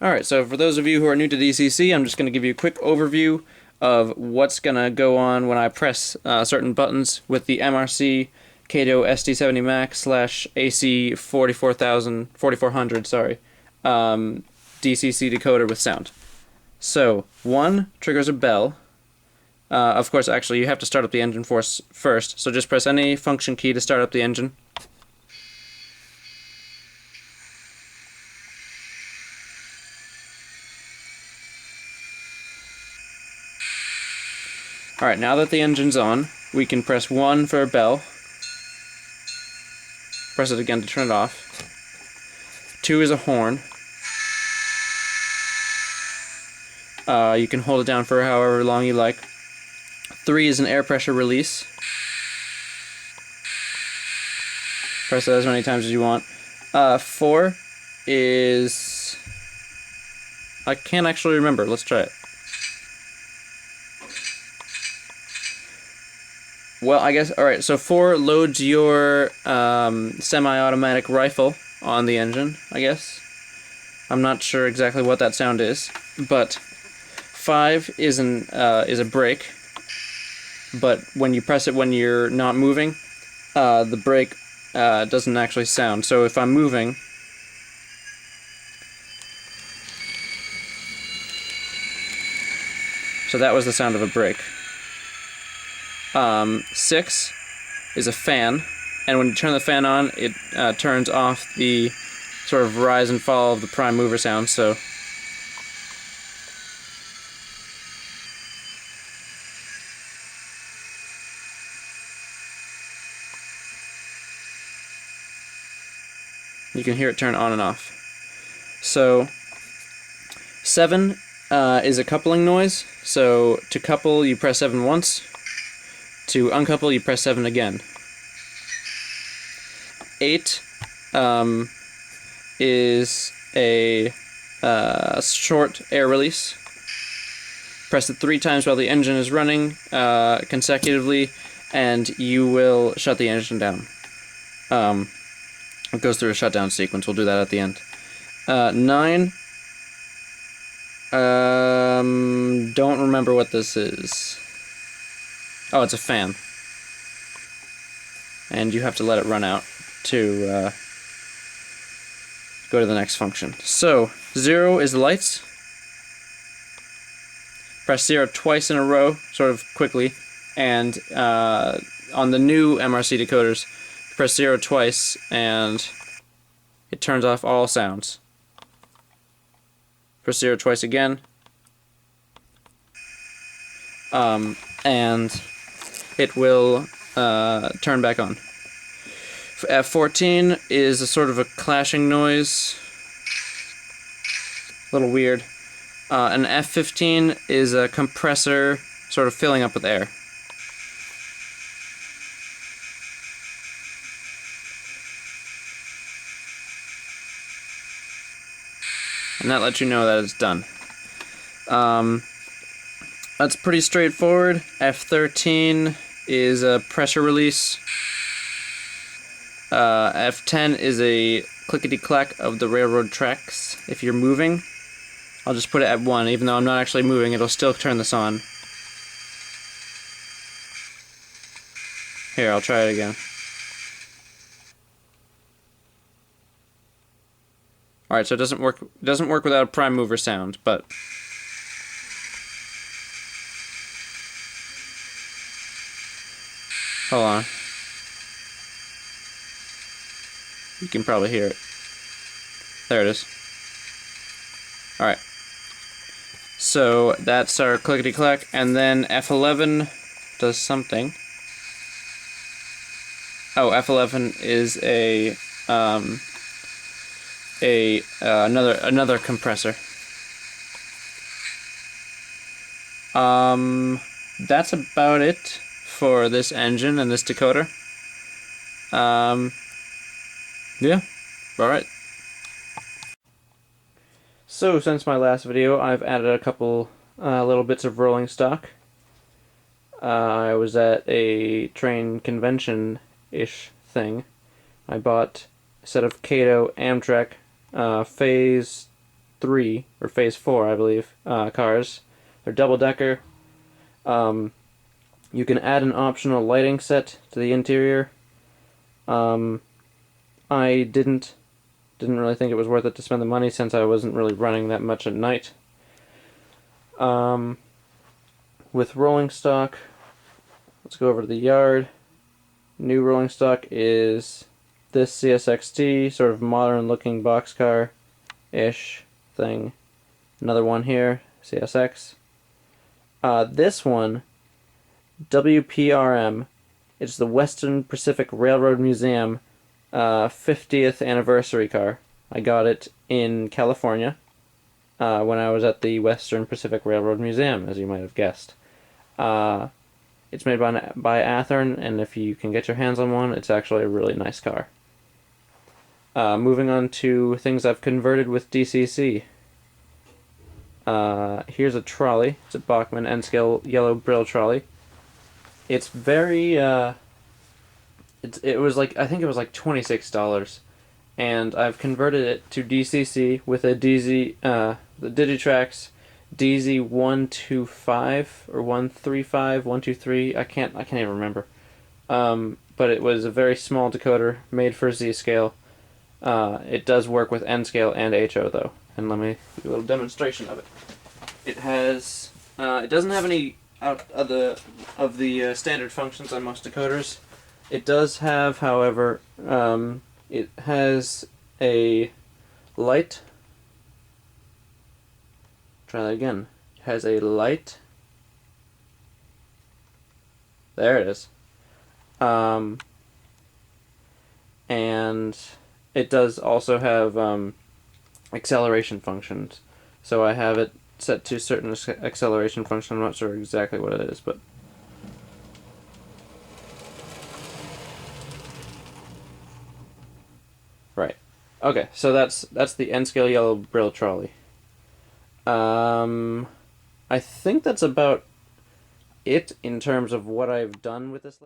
Alright, so for those of you who are new to DCC, I'm just going to give you a quick overview of what's going to go on when I press certain buttons with the MRC Kato SD70 Max / AC 4400, DCC decoder with sound. So, 1 triggers a bell. Of course, actually, you have to start up the engine first, so just press any function key to start up the engine. Alright, now that the engine's on, we can press 1 for a bell. Press it again to turn it off. 2 is a horn. You can hold it down for however long you like. 3 is an air pressure release. Press it as many times as you want. 4 is... I can't actually remember. Let's try it. Well, I guess, alright, so 4 loads your semi-automatic rifle on the engine, I guess. I'm not sure exactly what that sound is, but 5 is a brake, but when you press it when you're not moving, the brake doesn't actually sound. So if I'm moving, so that was the sound of a brake. 6 is a fan, and when you turn the fan on, it turns off the sort of rise and fall of the prime mover sound, so you can hear it turn on and off. So 7 is a coupling noise, so to couple you press 7 once. To uncouple, you press 7 again. 8 is a short air release. Press it 3 times while the engine is running consecutively, and you will shut the engine down. It goes through a shutdown sequence. We'll do that at the end. 9. Don't remember what this is. Oh, it's a fan. And you have to let it run out to go to the next function. So, 0 is the lights. Press 0 twice in a row, sort of quickly, and on the new MRC decoders, press 0 twice and it turns off all sounds. Press 0 twice again, and it will turn back on. F14 is a sort of a clashing noise. A little weird. And F15 is a compressor sort of filling up with air. And that lets you know that it's done. That's pretty straightforward. F13 is a pressure release. F10 is a clickety-clack of the railroad tracks if you're moving. I'll just put it at 1, even though I'm not actually moving, it'll still turn this on. Here, I'll try it again. Alright, so it doesn't work without a prime mover sound, but hold on. You can probably hear it. There it is. Alright. So that's our clickety-clack, and then F11 does something. Oh, F11 is another compressor. That's about it for this engine and this decoder. Yeah, alright. So, since my last video, I've added a couple little bits of rolling stock. I was at a train convention-ish thing. I bought a set of Kato Amtrak Phase 3, or Phase 4, I believe, cars. They're double-decker. You can add an optional lighting set to the interior. I didn't really think it was worth it to spend the money since I wasn't really running that much at night. With rolling stock, let's go over to the yard. New rolling stock is this CSXT, sort of modern-looking boxcar-ish thing. Another one here, CSX. This one, WPRM, it's the Western Pacific Railroad Museum 50th anniversary car. I got it in California when I was at the Western Pacific Railroad Museum, as you might have guessed. It's made by Athearn, and if you can get your hands on one, it's actually a really nice car. Moving on to things I've converted with DCC. Here's a trolley. It's a Bachmann N-scale yellow brill trolley. It's very, it was like, I think it was like $26. And I've converted it to DCC with a the Digitrax DZ125 or 135, 123. I can't even remember. But it was a very small decoder made for Z-scale. It does work with N-scale and HO though. And let me do a little demonstration of it. It has, it doesn't have any of the standard functions on most decoders. It does have, however, it has a light. Try that again. It has a light. There it is. And it does also have acceleration functions. So I have it set to certain acceleration function. I'm not sure exactly what it is, but right. Okay, so that's the N-scale yellow brill trolley. I think that's about it in terms of what I've done with this.